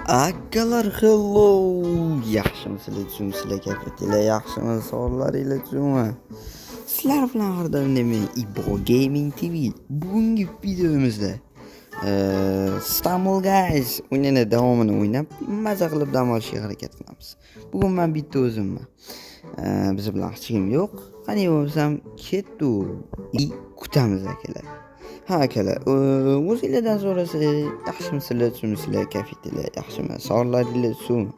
Akalar hello. Yaxshimisizlar, sizlar kafatlar yaxshimi, sog'liklaringiz uchunmi? Sizlar bilan hardam men Ibo Gaming TV. Bugungi videomizda Istanbul Guys o'yinini davomini o'ynab, maza qilib dam olishga harakat qilamiz. Bugun men bitta o'zimman. Biz bilan hech kim yo'q. Qani bo'lsam ketdi. Kutamiz akalar. Ha akalar, o'zingizlardan so'rasa, yaxshimisizlar, sizlar kafetlar yaxshimi? Sog'liklaringiz uchunmi?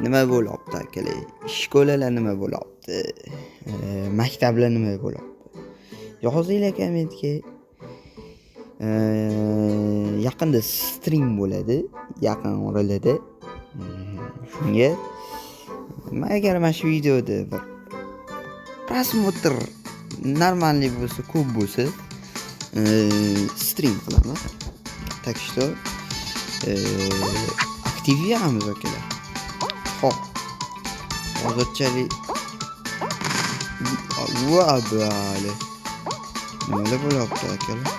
Nima bo'lyapti akalar? Shkolalar nima bo'lyapti? Maktablar nima bo'lyapti? Yozinglar kommentga. Yaqinda stream bo'ladi, yaqin oralada. Shunga agar mana shu videoda bir prosmotr normalniy bo'lsa, ko'p bo'lsa, stream qilaman. Так что aktiviyamiz akalar. Xo'p. Hozirchalik va bale. Nima bo'lyapti akalar?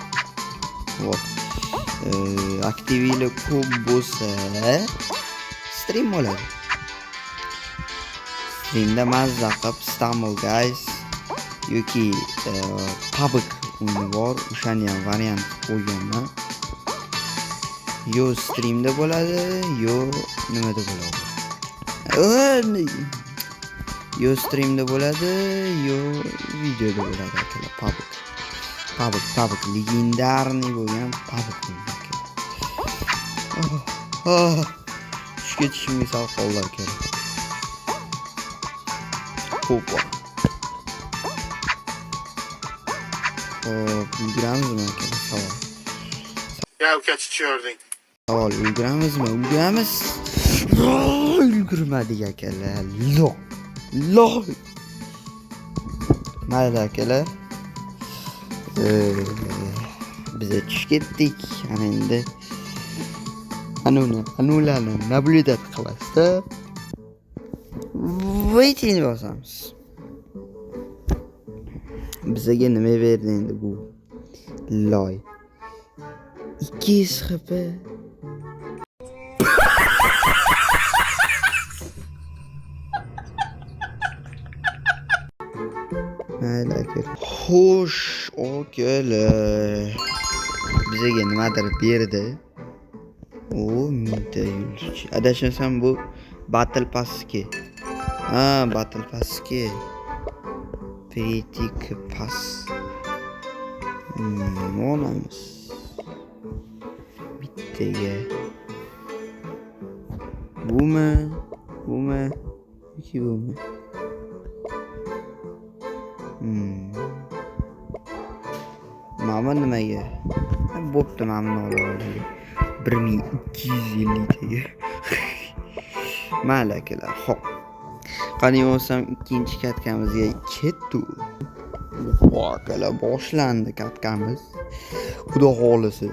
Xo'p. Aktiviylar ko'p bo'lsa, stream bo'ladi. Streamda mazza qilib Istanbul Guys yoki PUBG o'yini bor, o'shani ham variant qo'yganman. Yo streamda bo'ladi, yo nimada bo'ladi. Yo streamda bo'ladi, yo videoda bo'ladi akalar. PUBG legendarniy bo'lgan PUBG. Tushga tushimga sal qollar kerak. Hoppa. Ulguramizmi akalar? Savol. Ya kaçıyordun. Savol, ulguramizmi? Ulguramiz. Ulgurmadik akalar. Loh. Mayli akalar. Biz tush ketdik. Ana endi anularni nablidat qilasizda. Waiting bosamiz. Bizga nima berdi endi bu? Loy. 200 HP. Mayli akalar. Xo'sh, akalar. Bizga nimadir berdi. O mingta yulduz. Adashmasam bu Battle Pass'ki. Battle Pass'ki. Kritik Pass. Olamiz. Bittaga. Bumi. Iki bumi. Mana nimaga? Bo'pti, mana olaman. 1250 taga. Mayli akalar. Xo'p. Qani bo'lsam ikkinchi katkamizga ketdi. Akalar boshlandi katkamiz. Xudo xolisi.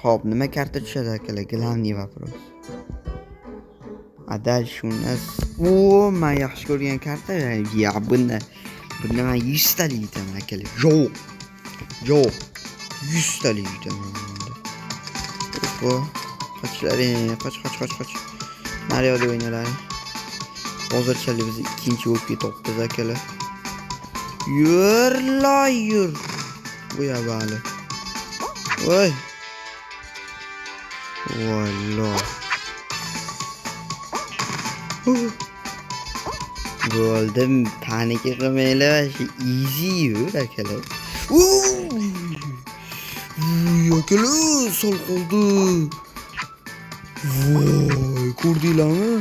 Xo'p, nima karta tushadi akalar? Glavniy вопрос. Dальше у нас men yaxshi ko'rgan karta. Ya buni men 100 talik yutaman akalar. Yo'q. 100 talik yutaman. Hoppa. Qoch. Mario o'yinlari. Hozirchalik biz ikkinchi bo'lib ketyapmiz akalar. Yur. Voy bali. Voy. Valloh. Bo'ldim, panika qilmanglar, easy yur akalar. Akalar, sol qoldi. Voy, ko'rdinglarmi?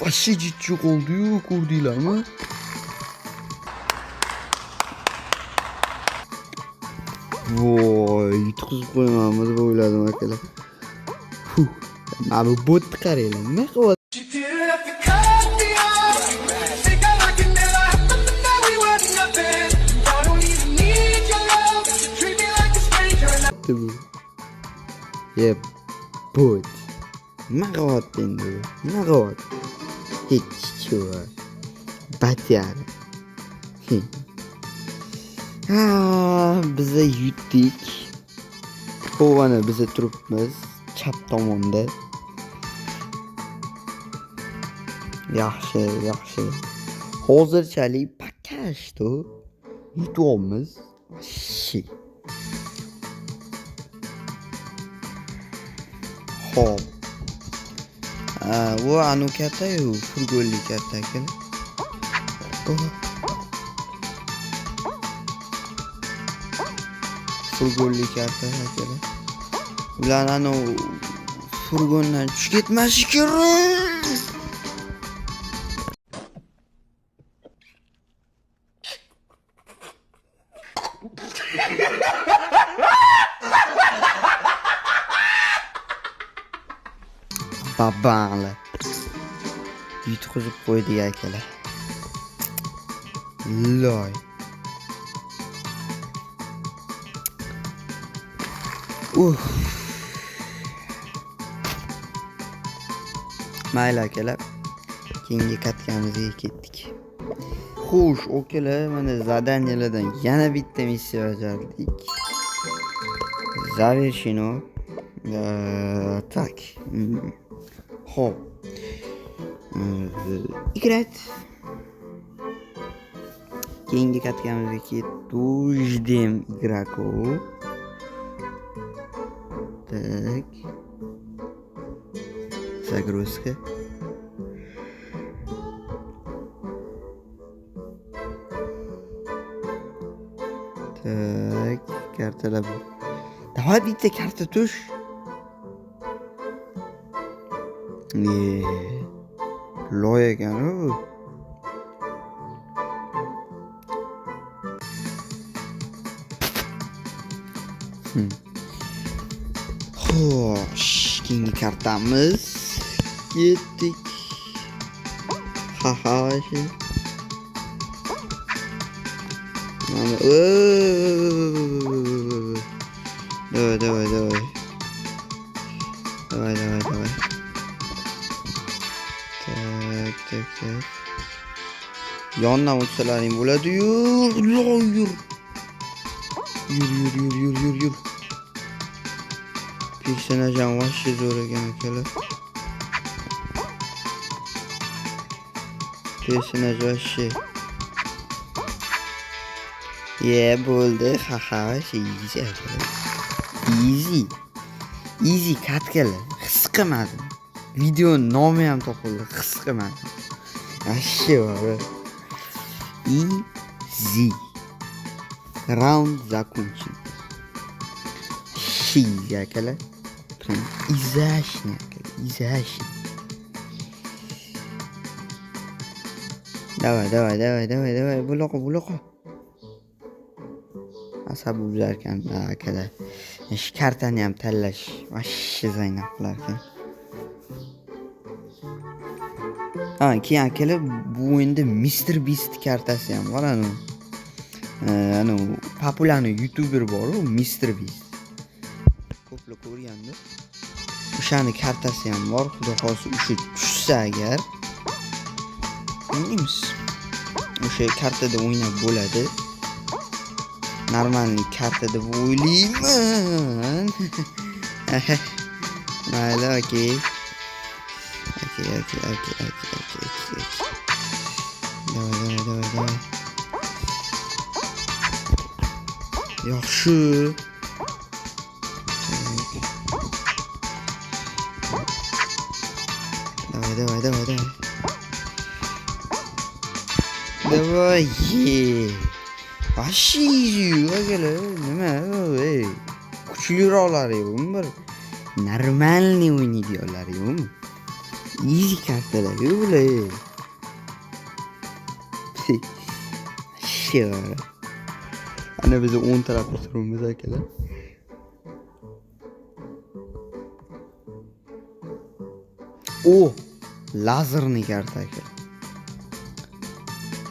Вообще jiddiy qoldi-yu, ko'rdinglarmi? Voy, yutqizib qo'ymanmi deb o'yladim akalar. Mana bu botni qaranglar, nima qilyapti? Yep, bot. nima qilyapti endi u? Nima qilyapti? Hech batyari. Ha, biza yutdik. Xo'p, ana biza turibmiz chap tomonda. Yaxshi. Hozirchalik pakashto yutyapmiz. Xo'p. Bu anu katta-yu, furgonli katta ekan. Furgonli katta ekan. Ular anu furgondan tushib ketmashi kerak. Babanglar yutqizib qo'ydik akalar. Loy. Mayli akalar, keyingi katkamizga ketdik. Xo'sh, okalar, mana zadaniyalardan yana bitta missiya bajardik. Zavershino. Так. Xo'p. Играть. Keyingi katkamizga ketdik. Ждем игроков. Так. Загрузка. Так, kartalar. Давай bitta karta tush. Loy ekan u. Xo'sh, keyingi kartamiz. Ketdik. Haha. Mana Давай. Так. Yondan o'tsalaring bo'ladi. Yur. Personajam voshcha zo'r ekan akalar. Personaj voshcha. Bo'ldi. Haha, easy katkalar. His qilmadim. Video nomi ham topildi. His qilmadim. Ashyo. Easy. Round закончен. Akalar. Изящно. Давай. Buloq. Asabi buzarkan akalar. Ish kartani ham tanlash vashshi zaynab qilar ekan. Keyin akalar, bu endi Mr Beast kartasi ham bor anu populyar youtuber bor-ku, Mr Beast. Ko'plar ko'rgandi. O'shani kartasi ham bor. Xudo xolsa o'sha tushsa agar, bilmaymiz. O'sha kartada o'ynab bo'ladi. Normalniy karta deb o'ylayman. Mayli, okey. Давай. Yaxshi. Давай. Vashshi akalar, nima kuchliroqlar yo'qmi? Bir normalniy o'ynaydiganlar yo'qmi? Easy kartalar yo'qlar. Vashshi. Ana biz 10 tarafda turibmiz akalar. Lazerniy karta akalar.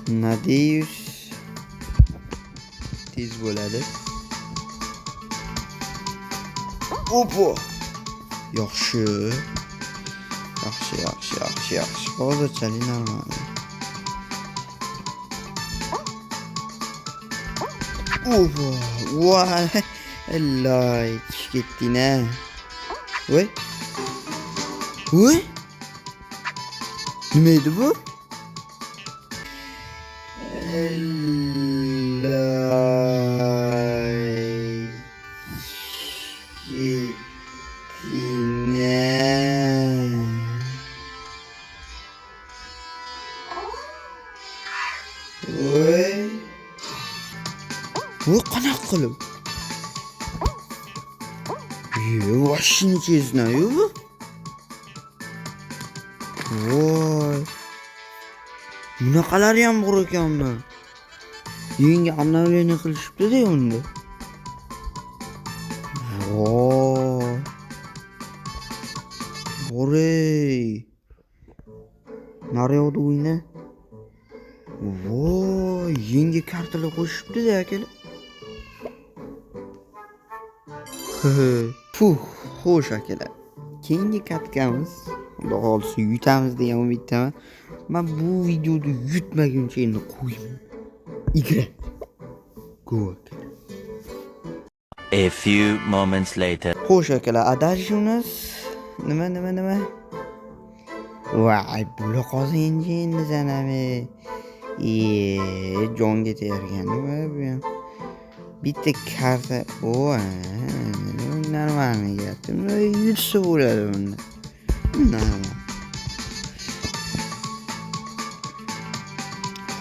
Надеюсь, tez bo'ladi. Yaxshi. yaxshi. Hozirchalik normal. Voy. Alloy, tushib ketding-a. Voy. Nima edi bu? Bu qanaqa qilib? Voshini cheznayu bu. Voy. Bunaqalari ham bor ekanmi? Yangi обновление qilishibdi-da unda. Voy. Borey. Naryoqda o'yna. Voy, yangi kartalar qo'shibdi-da akalar. Puh, xo'sh akalar. Keyingi kartkamiz, Xudo xolisa yutamiz degan umiddaman. Men bu videoda yutmaguncha endi qo'ymayman. Igra. Go. A few moments later. Xo'sh akalar, adashimiz nima? Voy, bular qozinchi endi sanami. Jonga tergan bu ham. Bitta karta, normalniy gapdi. Yutsa bo'ladi bunda. Normal.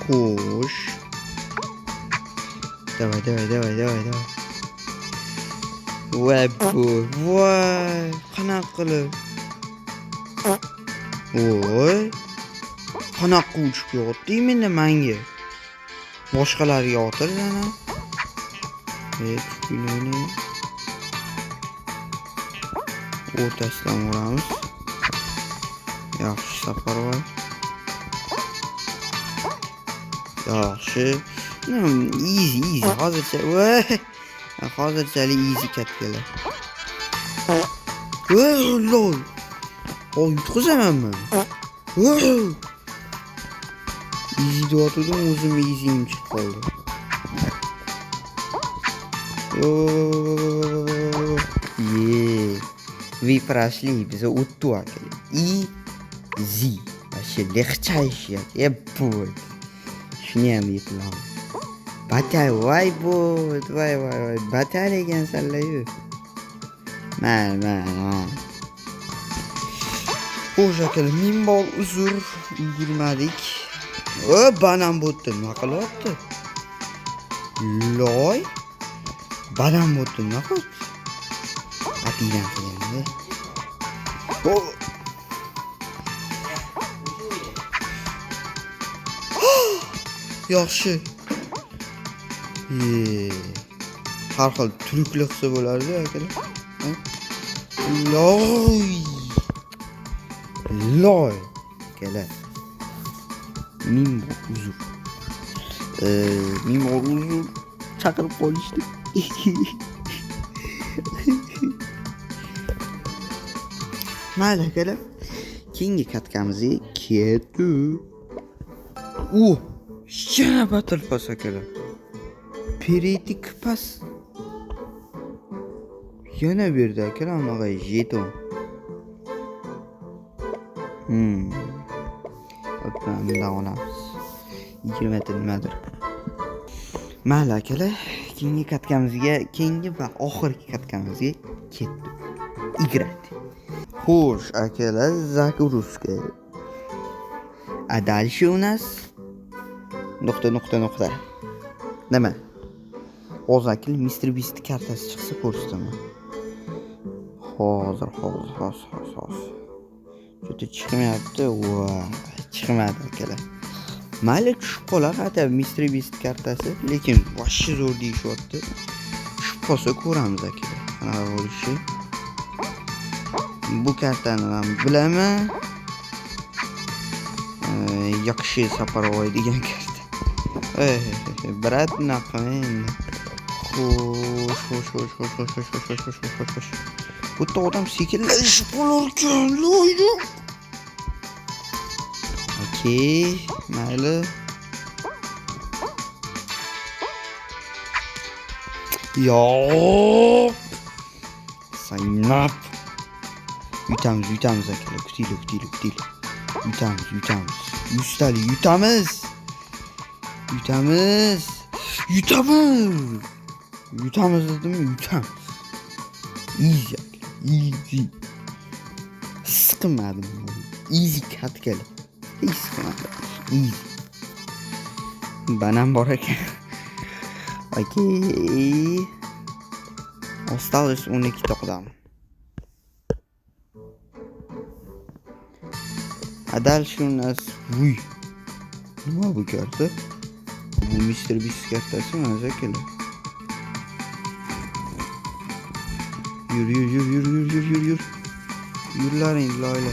Xo'sh. Давай. Voy, qanaqa qilib? Qanaqa uchib yotdi menda menga. Boshqalarga o'tirgan. Tushkunini o'rtasidan uramiz. Yaxshi safar bor. Yaxshi. Easy. Hozirchalik easy katkalar. Lol. Yutqizamanmi? Easy deyotgandim, o'zim easy'im chiqib qoldi. Вы прошли без уток. Easy. Вообще легчайший. Ебой. Шнем етлам. Батай, voy. Батай ekansan-la-yu. Man. Xo'sh akalar, ming bor uzr, ulgurmadik. Banan bo'tdi, nima qilyapti? Loy. Banan bo'tdi, nima qilyapti? Atidan qilganda. Yaxshi. Har xil turkli qilsa bo'lardi akalar. Loy. Akalar. Ming uzr. Chaqirib qolishdi. Mayli akalar. Keyingi katkamizga ketdi. Yana battle pass akalar. Peritik pass. Yana berdi akalar unaqa jeton. Bundan olamiz. 20 ta nimadir. Mayli akalar, keyingi va oxirgi katkamizga ketdi. Играть. Xo'sh akalar, загрузка. А дальше у нас nuqta. Nima? Hozir Mr. Beast kartasi chiqsa ko'rsataman. Hozir. Juda chiqmayapti. Chiqmadi akalar. Mayli tushib qolar hata Mr. Beast kartasi, lekin vashshi zo'r deyishyapti. Tushib qolsa ko'ramiz akalar. Qanaqa bo'lishi. Bu kartani men bilaman. Yaxshi saparovoy degan karta. Brat naqamen. Xo'sh. Bu odam sekinlashib qolar ekan, lo'ydi. Okey, mayli. Yo'q. Saynab. Yutamiz akalar. Kutiylik. Yutamiz. 100 tali yutamiz. Yutamiz dedim, yutamiz. Easy. Sıkmadım. Easy katkalı. Hiç sıkmadım. Easy. Banan bor ekan. Okey. Осталось 12 to'qdan. А дальше у нас vuy. Nima bu karta? Bu Mr. Beast kartasi emas akalar. Yur. Yurlaring loyla.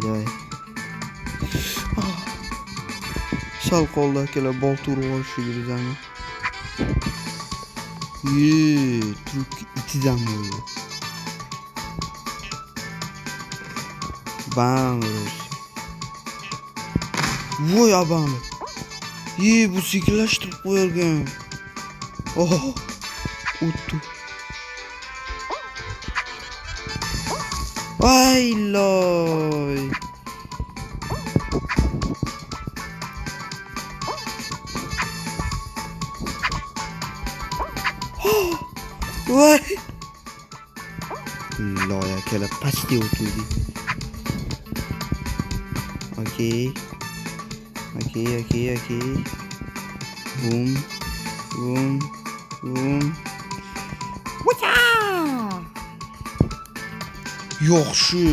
Давай. Sal qoldi akalar, bolta urib olishga bizani. Turk itidan bo'ldi. Bam. Voy abam. Bu sekinlashtirib qo'yilgan. O'tdi. Vay loy. Vay. Loy akalar, почти o'tdi. Okey. Boom. Wacha! Yaxshi.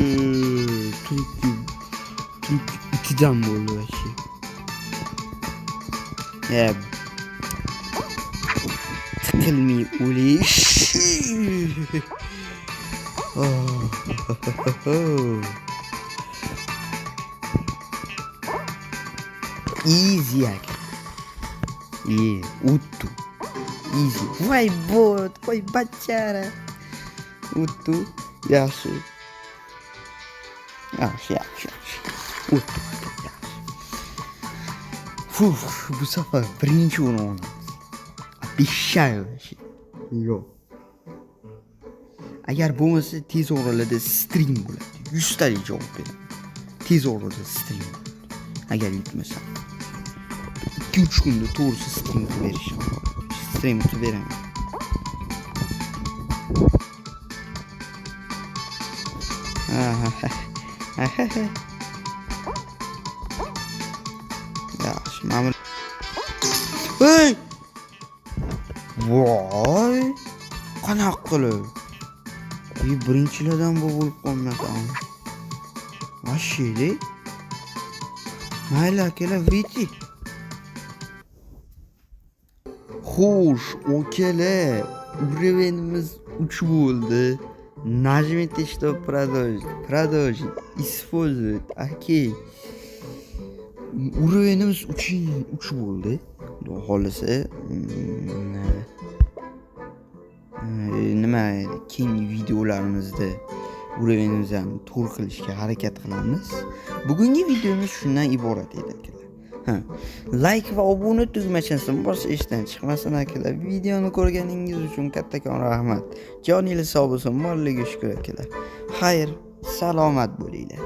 Turk itidan bo'ldi vashi. Tiqilmay o'lish. Easy aka. O'tdi. Easy. Voy bot, voy bachara. O'tdi. Yaxshi. O'tdi. Bu safar birinchi o'rin olamiz. Обещаю. Yo'q. Agar bo'lmasa tez oralarda stream bo'ladi. 100 talik javob beraman. Tez orada stream. Agar yutmasam 2-3 kunda to'g'risi stream qilib berishim. Stream qilib beraman. Yaxshi, ma'mur. Hey! Voy! Qanaqa qilib? Birinchilardan bo'lib qolmagan. Vashidi. Mayli akalar, viti. Xo'sh, akalar, urevenimiz 3 bo'ldi. Нажмите, что продолжить. Использовать. Окей. Уровенimiz 3 bo'ldi. Xudo xolisa, nima keyingi videolarimizda urevenimizni to'g'ri qilishga harakat qilamiz. Bugungi videomiz shundan iborat edi akalar. Like va obuna tugmachasini boshqa ishdan chiqmasin akalar. Videoni ko'rganingiz uchun kattakon rahmat. Joningiz sog' bo'lsin, molliga shukr akalar. Xayr, salomat bo'linglar.